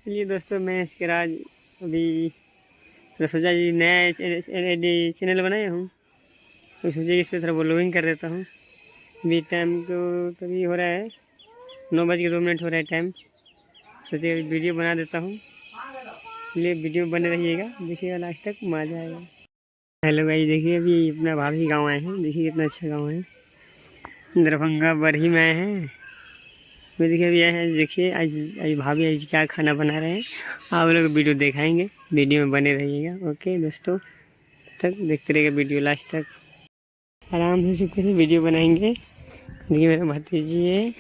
चलिए दोस्तों, मैं इसके राज अभी थोड़ा सोचा जी नया चैनल बनाया हूँ, तो सोचिए इस पर थोड़ा ब्लॉगिंग कर देता हूँ। अभी टाइम को तभी हो रहा है 9:02 हो रहा है टाइम। सोचिए अभी वीडियो बना देता हूँ, इसलिए वीडियो बने रहिएगा, देखिएगा लास्ट तक मजा आएगा। हेलो भाई, देखिए अभी अपना भाभी गाँव आए हैं। देखिए कितना अच्छा गाँव है, दरभंगा बरही में आए हैं। मैं देखिए अभी आए हैं। देखिए आज भाभी आज क्या खाना बना रहे हैं, आप लोग वीडियो दिखाएंगे, वीडियो में बने रहिएगा। ओके दोस्तों, तक देखते रहिएगा वीडियो लास्ट तक, आराम से चुपके से वीडियो बनाएंगे। देखिए मेरा भतीजी है,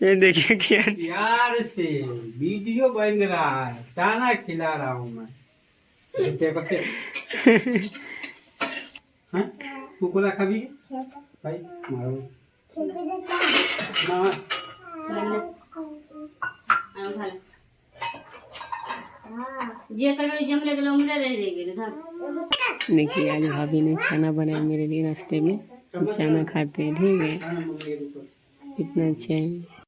ये देखिए क्या यार से वीडियो बन रहा है, खाना खिला रहा हूँ मैं। तू को रखा भी भाई मारो देखिए आज भाभी ने खाना बनाया मेरे लिए नाश्ते में, खाना खाते हैं। ठीक है, कितना अच्छा है।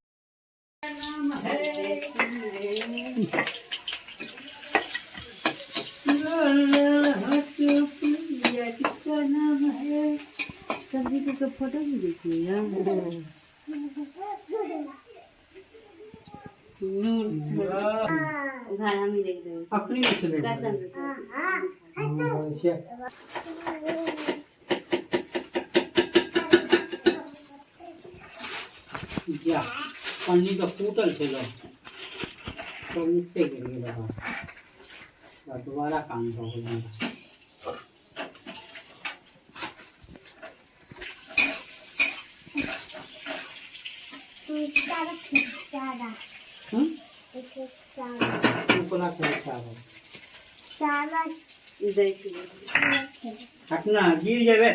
फोटो भी देखिए घर हम ही देख रहे हैं अपनी क्या पन्नी का फूटल थे तो नीचे गिर गया, दोबारा काम हो गया। हटना गिर जाए।